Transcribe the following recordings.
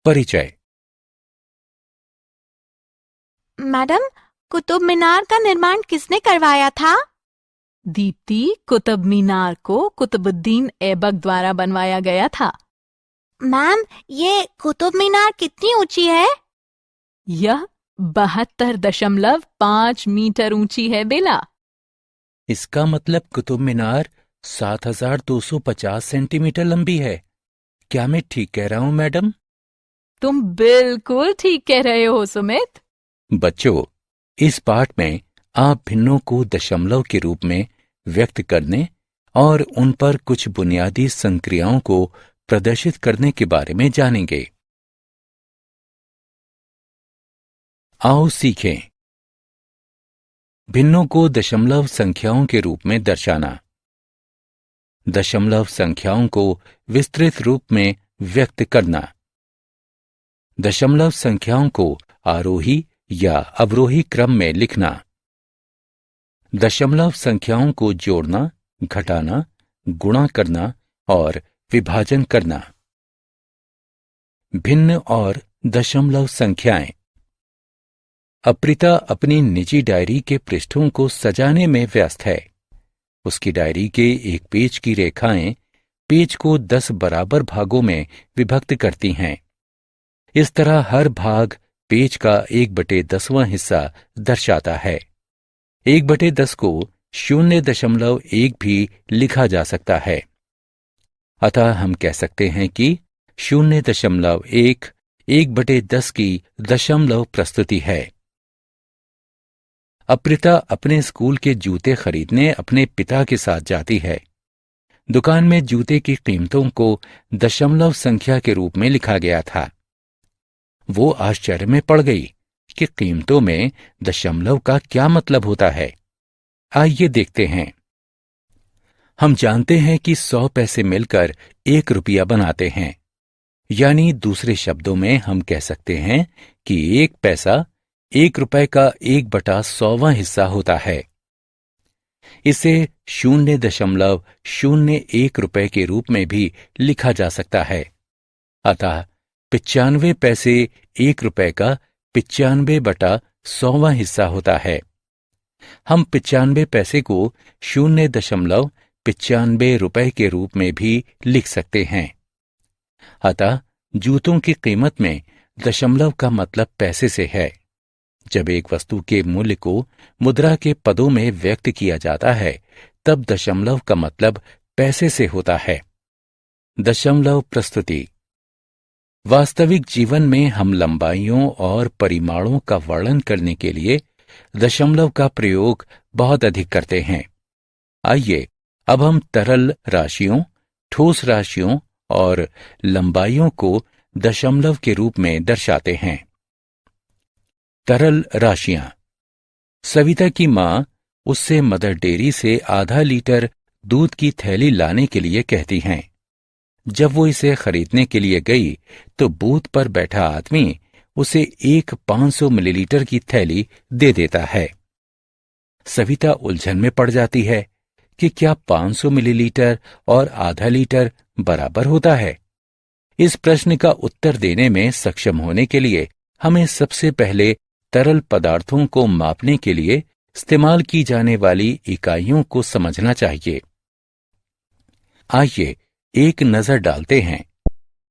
परिचय। मैडम, कुतुब मीनार का निर्माण किसने करवाया था? दीप्ति, कुतुब मीनार को कुतुबुद्दीन ऐबक द्वारा बनवाया गया था। मैम, ये कुतुब मीनार कितनी ऊंची है? यह 72.5 मीटर ऊंची है बेला। इसका मतलब कुतुब मीनार 7250 सेंटीमीटर लंबी है। क्या मैं ठीक कह रहा हूं मैडम? तुम बिल्कुल ठीक कह रहे हो सुमित। बच्चों, इस पाठ में आप भिन्नों को दशमलव के रूप में व्यक्त करने और उन पर कुछ बुनियादी संक्रियाओं को प्रदर्शित करने के बारे में जानेंगे। आओ सीखें। भिन्नों को दशमलव संख्याओं के रूप में दर्शाना। दशमलव संख्याओं को विस्तृत रूप में व्यक्त करना। दशमलव संख्याओं को आरोही या अवरोही क्रम में लिखना। दशमलव संख्याओं को जोड़ना, घटाना, गुणा करना और विभाजन करना। भिन्न और दशमलव संख्याएं। अप्रिता अपनी निजी डायरी के पृष्ठों को सजाने में व्यस्त है। उसकी डायरी के एक पेज की रेखाएं पेज को 10 बराबर भागों में विभक्त करती हैं। इस तरह हर भाग पेज का 1/10वां हिस्सा दर्शाता है। 1/10 को 0.1 भी लिखा जा सकता है। अतः हम कह सकते हैं कि 0.1 1/10 की दशमलव प्रस्तुति है। अप्रिता अपने स्कूल के जूते खरीदने अपने पिता के साथ जाती है। दुकान में जूते की कीमतों को दशमलव संख्या के रूप में लिखा गया था। वो आश्चर्य में पड़ गई कि कीमतों में दशमलव का क्या मतलब होता है। आइए देखते हैं। हम जानते हैं कि 100 पैसे मिलकर 1 रुपया बनाते हैं। यानी दूसरे शब्दों में हम कह सकते हैं कि 1 पैसा 1 रुपए का 1/100वां हिस्सा होता है। इसे 0.01 रुपए के रूप में भी लिखा जा सकता है। अतः 95 पैसे 1 रुपए का 95/100वां हिस्सा होता है। हम 95 पैसे को 0.95 रुपए के रूप में भी लिख सकते हैं। अतः जूतों की कीमत में दशमलव का मतलब पैसे से है। जब एक वस्तु के मूल्य को मुद्रा के पदों में व्यक्त किया जाता है, तब दशमलव का मतलब पैसे से होता है। दशमलव प्रस्तुति। वास्तविक जीवन में हम लंबाइयों और परिमाणों का वर्णन करने के लिए दशमलव का प्रयोग बहुत अधिक करते हैं। आइए अब हम तरल राशियों, ठोस राशियों और लंबाइयों को दशमलव के रूप में दर्शाते हैं। तरल राशियां। सविता की मां उससे मदर डेयरी से आधा लीटर दूध की थैली लाने के लिए कहती हैं। जब वो इसे खरीदने के लिए गई तो बूथ पर बैठा आदमी उसे एक 500 मिलीलीटर की थैली दे देता है। सविता उलझन में पड़ जाती है कि क्या 500 मिलीलीटर और आधा लीटर बराबर होता है। इस प्रश्न का उत्तर देने में सक्षम होने के लिए हमें सबसे पहले तरल पदार्थों को मापने के लिए इस्तेमाल की जाने वाली इकाइयों को समझना चाहिए। आइए एक नजर डालते हैं।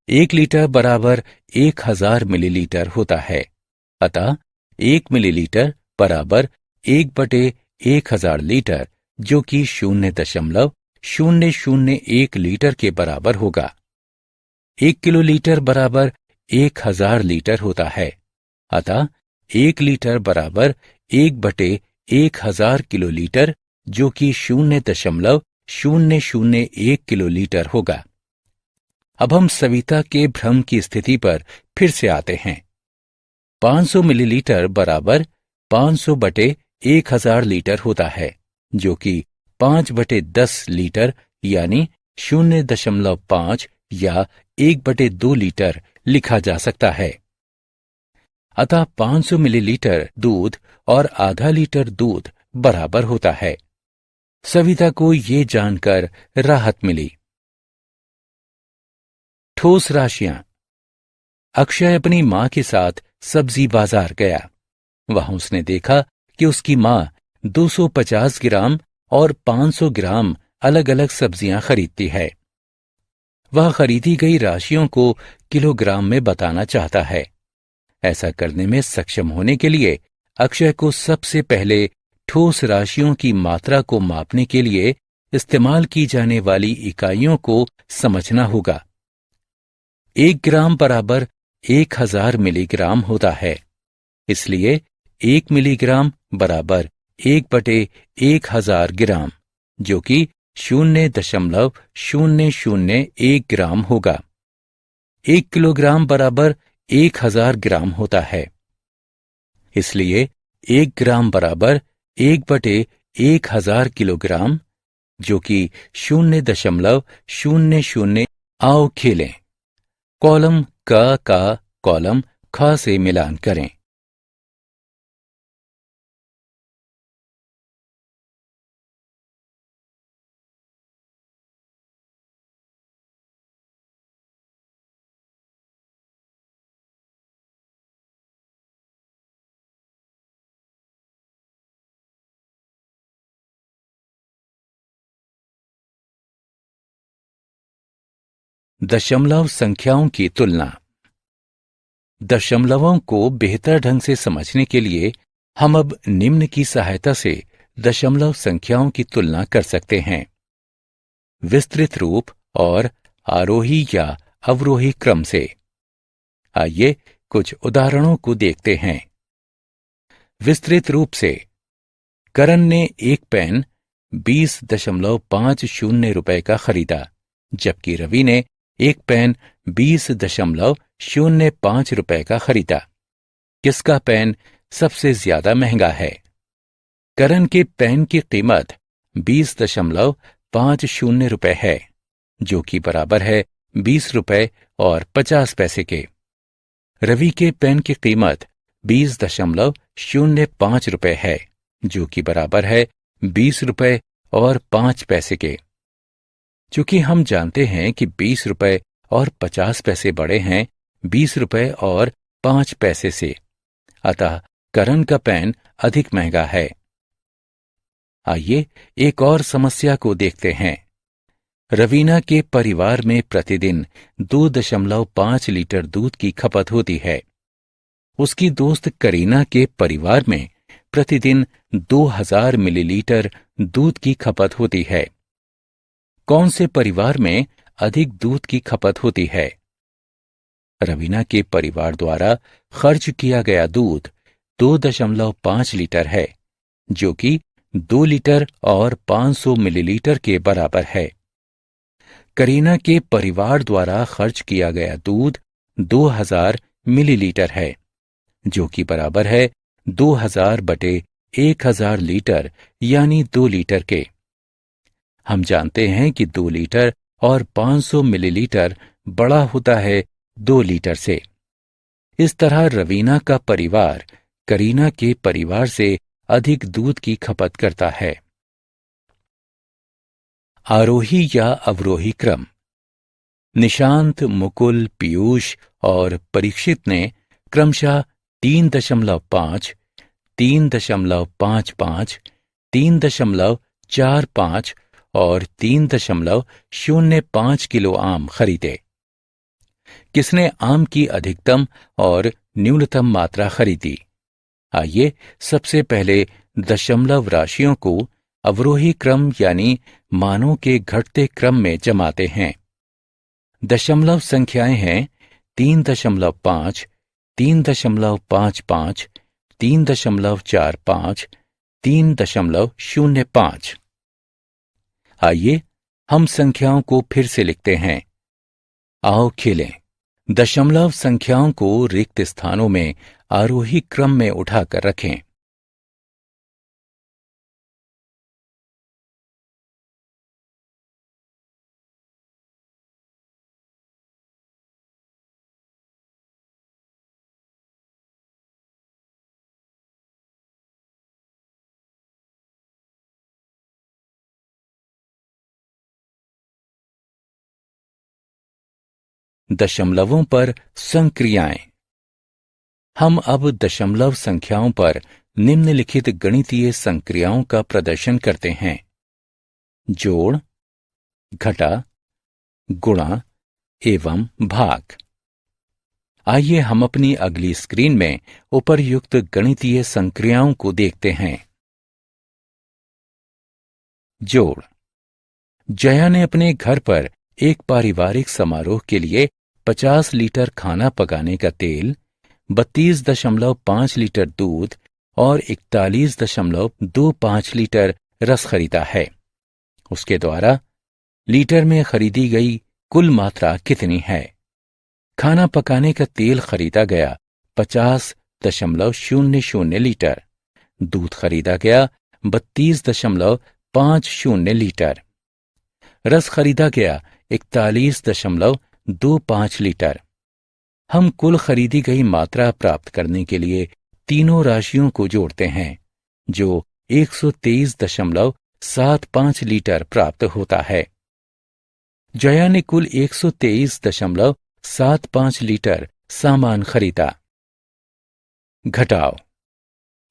1 लीटर बराबर 1000 मिलीलीटर होता है। अतः 1 मिलीलीटर बराबर 1/1000 लीटर, जो कि 0.001 लीटर के बराबर होगा। 1 किलोलीटर बराबर 1000 लीटर होता है। अतः 1 लीटर बराबर 1/1000 किलोलीटर, जो कि 0.001 किलोलीटर होगा। अब हम सविता के भ्रम की स्थिति पर फिर से आते हैं। 500 मिलीलीटर बराबर 500/1000 लीटर होता है, जो कि 5/10 लीटर यानी 0.5 या 1/2 लीटर लिखा जा सकता है। अतः 500 मिलीलीटर दूध और आधा लीटर दूध बराबर होता है। सविता को ये जानकर राहत मिली। ठोस राशियां। अक्षय अपनी मां के साथ सब्जी बाजार गया। वहां उसने देखा कि उसकी मां 250 ग्राम और 500 ग्राम अलग अलग सब्जियां खरीदती है। वह खरीदी गई राशियों को किलोग्राम में बताना चाहता है। ऐसा करने में सक्षम होने के लिए अक्षय को सबसे पहले ठोस राशियों की मात्रा को मापने के लिए इस्तेमाल की जाने वाली इकाइयों को समझना होगा। 1 ग्राम बराबर 1000 मिलीग्राम होता है। इसलिए 1 मिलीग्राम बराबर 1/1000 ग्राम, जो कि 0.001 ग्राम होगा। 1 किलोग्राम बराबर 1000 ग्राम होता है। इसलिए 1 ग्राम बराबर 1/1000 किलोग्राम, जो कि 0.00। आओ खेलें। कॉलम क का कॉलम ख से मिलान करें। दशमलव संख्याओं की तुलना। दशमलवों को बेहतर ढंग से समझने के लिए हम अब निम्न की सहायता से दशमलव संख्याओं की तुलना कर सकते हैं। विस्तृत रूप और आरोही या अवरोही क्रम से। आइए कुछ उदाहरणों को देखते हैं। विस्तृत रूप से, करण ने एक पेन 20.50 रुपए का खरीदा, जबकि रवि ने एक पेन 20.05 रुपए का खरीदा। किसका पेन सबसे ज्यादा महंगा है? करण के पेन की कीमत 20.50 रुपए है, जो कि बराबर है 20 रुपए और 50 पैसे के। रवि के पेन की कीमत 20.05 रुपए है, जो कि बराबर है 20 रुपए और 5 पैसे के। चूंकि हम जानते हैं कि 20 रुपए और 50 पैसे बड़े हैं 20 रुपए और 5 पैसे से, अतः करण का पेन अधिक महंगा है। आइए एक और समस्या को देखते हैं। रवीना के परिवार में प्रतिदिन 2.5 लीटर दूध की खपत होती है। उसकी दोस्त करीना के परिवार में प्रतिदिन 2000 मिलीलीटर दूध की खपत होती है। कौन से परिवार में अधिक दूध की खपत होती है? रवीना के परिवार द्वारा खर्च किया गया दूध 2.5 लीटर है, जो कि 2 लीटर और 500 मिलीलीटर के बराबर है। करीना के परिवार द्वारा खर्च किया गया दूध 2000 मिलीलीटर है, जो कि बराबर है 2000/1000 लीटर, यानी 2 लीटर के। हम जानते हैं कि 2 लीटर और 500 मिलीलीटर बड़ा होता है 2 लीटर से। इस तरह रवीना का परिवार करीना के परिवार से अधिक दूध की खपत करता है। आरोही या अवरोही क्रम। निशांत, मुकुल, पीयूष और परीक्षित ने क्रमशः 3.5, 3.55, 3.45 और 3.05 किलो आम खरीदे। किसने आम की अधिकतम और न्यूनतम मात्रा खरीदी? आइए सबसे पहले दशमलव राशियों को अवरोही क्रम यानी मानों के घटते क्रम में जमाते हैं। दशमलव संख्याएं हैं 3.5, 3.55, 3.45, 3.05। आइए हम संख्याओं को फिर से लिखते हैं। आओ खेलें। दशमलव संख्याओं को रिक्त स्थानों में आरोही क्रम में उठाकर रखें। दशमलवों पर संक्रियाएं। हम अब दशमलव संख्याओं पर निम्नलिखित गणितीय संक्रियाओं का प्रदर्शन करते हैं: जोड़, घटा, गुणा एवं भाग। आइए हम अपनी अगली स्क्रीन में उपर्युक्त गणितीय संक्रियाओं को देखते हैं। जोड़। जया ने अपने घर पर एक पारिवारिक समारोह के लिए 50 लीटर खाना पकाने का तेल, 32.5 लीटर दूध और 41.25 लीटर रस खरीदा है। उसके द्वारा लीटर में खरीदी गई कुल मात्रा कितनी है? खाना पकाने का तेल खरीदा गया 50.00 लीटर, दूध खरीदा गया 32.50 लीटर, रस खरीदा गया 41.25 लीटर। हम कुल खरीदी गई मात्रा प्राप्त करने के लिए तीनों राशियों को जोड़ते हैं, जो 123.75 लीटर प्राप्त होता है। जया ने कुल 123.75 लीटर सामान खरीदा। घटाओ।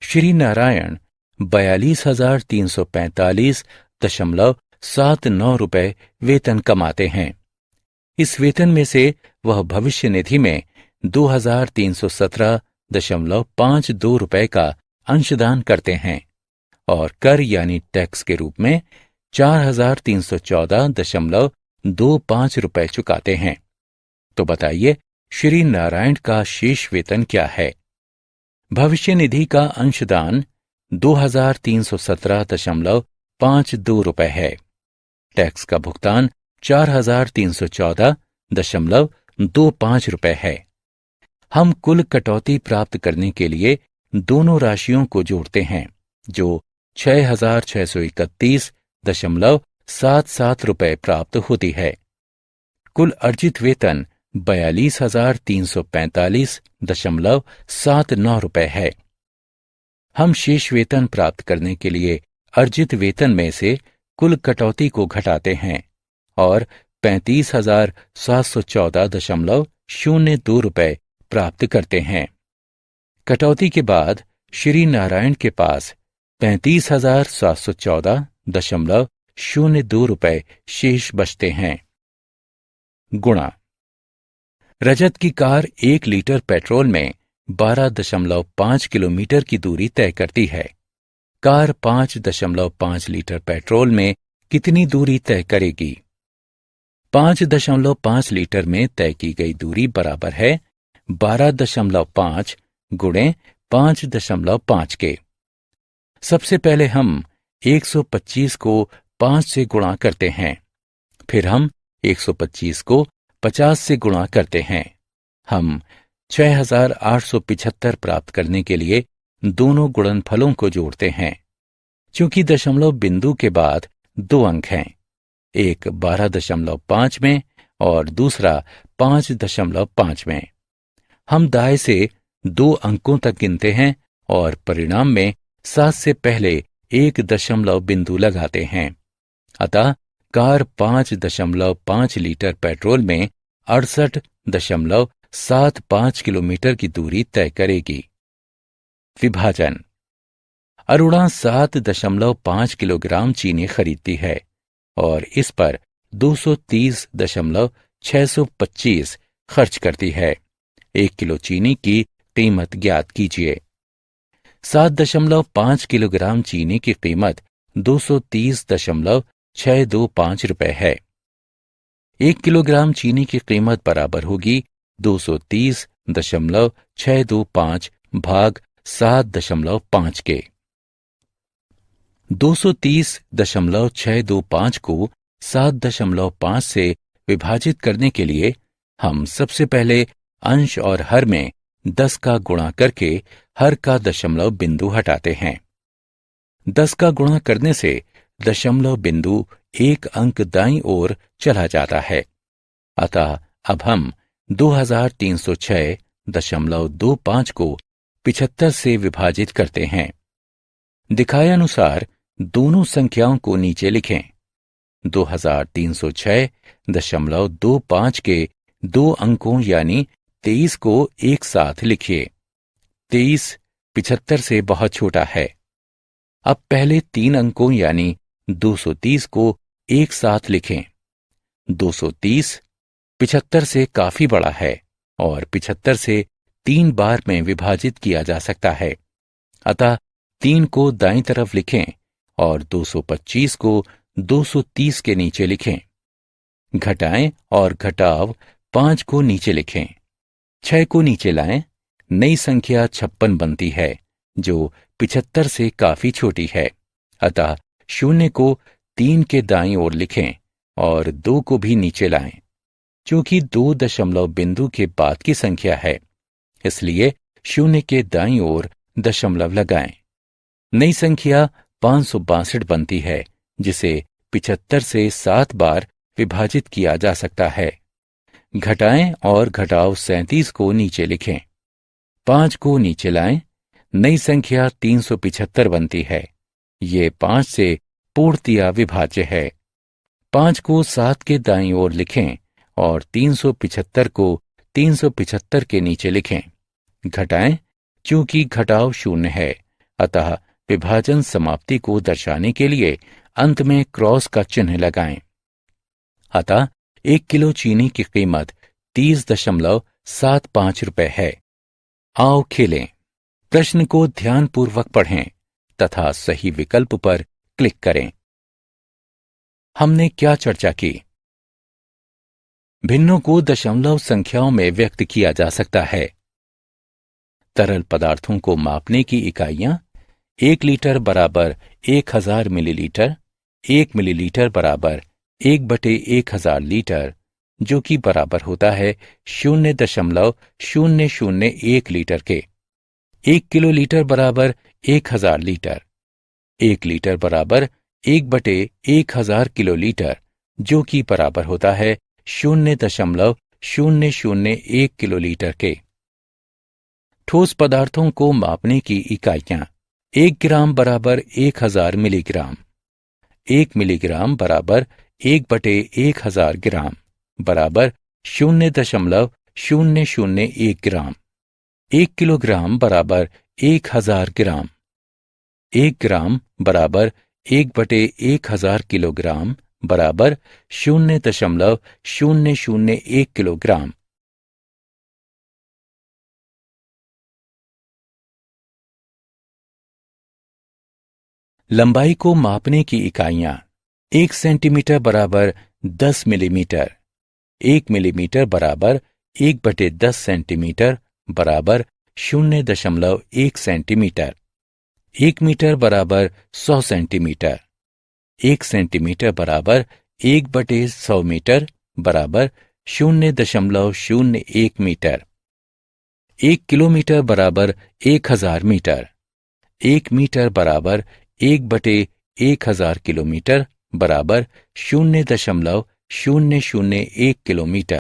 श्री नारायण 42,345.79 रुपए वेतन कमाते हैं। इस वेतन में से वह भविष्य निधि में 2,317.52 रुपए का अंशदान करते हैं और कर यानी टैक्स के रूप में 4,314.25 रुपए चुकाते हैं। तो बताइए, श्री नारायण का शेष वेतन क्या है? भविष्य निधि का अंशदान 2,317.52 रुपए है। टैक्स का भुगतान 4,314.25 रुपए है। हम कुल कटौती प्राप्त करने के लिए दोनों राशियों को जोड़ते हैं, जो 6,631.77 रुपए प्राप्त होती है। कुल अर्जित वेतन 42,345.79 रुपए है। हम शेष वेतन प्राप्त करने के लिए अर्जित वेतन में से कुल कटौती को घटाते हैं और 35,714.02 रुपए प्राप्त करते हैं। कटौती के बाद श्री नारायण के पास 35,714.02 रुपए शेष बचते हैं। गुणा। रजत की कार 1 लीटर पेट्रोल में 12.5 किलोमीटर की दूरी तय करती है। कार 5.5 लीटर पेट्रोल में कितनी दूरी तय करेगी? 5.5 लीटर में तय की गई दूरी बराबर है 12.5 गुणे 5.5 के। सबसे पहले हम 125 को 5 से गुणा करते हैं, फिर हम 125 को 50 से गुणा करते हैं। हम 6,875 प्राप्त करने के लिए दोनों गुणनफलों को जोड़ते हैं। चूंकि दशमलव बिंदु के बाद 2 अंक हैं, एक 12.5 में और दूसरा 5.5 में, हम दाएं से 2 अंकों तक गिनते हैं और परिणाम में 7 से पहले एक दशमलव बिंदु लगाते हैं। अतः कार 5.5 लीटर पेट्रोल में 68.75 किलोमीटर की दूरी तय करेगी। विभाजन। अरुणा 7.5 किलोग्राम चीनी खरीदती है और इस पर 230.625 खर्च करती है। 1 किलो चीनी की कीमत ज्ञात कीजिए। 7.5 किलोग्राम चीनी की कीमत 230.625 रुपए है। 1 किलोग्राम चीनी की कीमत बराबर होगी 230.625 भाग 7.5 के। 230.625 को 7.5 से विभाजित करने के लिए हम सबसे पहले अंश और हर में 10 का गुणा करके हर का दशमलव बिंदु हटाते हैं। 10 का गुणा करने से दशमलव बिंदु 1 अंक दाईं ओर चला जाता है। अतः अब हम 2306.25 को 75 से विभाजित करते हैं। दिखाए अनुसार दोनों संख्याओं को नीचे लिखें। 2306.25 के 2 अंकों यानी 23 को एक साथ लिखिए। 23 75 से बहुत छोटा है। अब पहले 3 अंकों यानी 230 को एक साथ लिखें। 230 75 से काफी बड़ा है और 75 से 3 बार में विभाजित किया जा सकता है। अतः 3 को दाईं तरफ लिखें और 225 को 230 के नीचे लिखें। घटाएं और घटाव 5 को नीचे लिखें। 6 को नीचे लाएं। नई संख्या 56 बनती है जो 75 से काफी छोटी है। अतः 0 को 3 के दाईं ओर लिखें और 2 को भी नीचे लाएं। क्योंकि 2 दशमलव बिंदु के बाद की संख्या है, इसलिए 0 के दाईं ओर दशमलव लगाएं। नई संख्या 562 बनती है जिसे 75 से 7 बार विभाजित किया जा सकता है। घटाएं और घटाव 37 को नीचे लिखें। 5 को नीचे लाएं। नई संख्या 375 बनती है। ये 5 से पूर्णतया विभाज्य है। 5 को 7 के दाईं ओर लिखें और 375 को 375 के नीचे लिखें। घटाएं। क्योंकि घटाव 0 है, अतः विभाजन समाप्ति को दर्शाने के लिए अंत में क्रॉस का चिन्ह लगाएं। अतः 1 किलो चीनी की कीमत 30.75 रुपए है। आओ खेलें। प्रश्न को ध्यानपूर्वक पढ़ें तथा सही विकल्प पर क्लिक करें। हमने क्या चर्चा की? भिन्नों को दशमलव संख्याओं में व्यक्त किया जा सकता है। तरल पदार्थों को मापने की इकाइयां 1 लीटर बराबर 1000 मिलीलीटर, 1 मिलीलीटर बराबर 1/1000 लीटर, जो कि बराबर होता है 0.001 लीटर के। 1 किलोलीटर बराबर 1000 लीटर। 1 लीटर बराबर 1/1000 किलोलीटर, जो कि बराबर होता है 0.001 किलोलीटर के। ठोस पदार्थों को मापने की इकाइयां 1 ग्राम बराबर 1000 मिलीग्राम, 1 मिलीग्राम बराबर 1/1000 ग्राम बराबर 0.001 ग्राम। 1 किलोग्राम बराबर 1000 ग्राम। 1 ग्राम बराबर 1/1000 किलोग्राम बराबर 0.001 किलोग्राम। लंबाई को मापने की इकाइयां 1 सेंटीमीटर बराबर 10 मिलीमीटर, 1 मिलीमीटर बराबर 1/10 सेंटीमीटर बराबर 0.1 सेंटीमीटर। 1 मीटर बराबर 100 सेंटीमीटर। 1 सेंटीमीटर बराबर 1/100 मीटर बराबर 0.01 मीटर। 1 किलोमीटर बराबर 1000 मीटर। 1 मीटर बराबर 1/1000 किलोमीटर बराबर 0.001 किलोमीटर।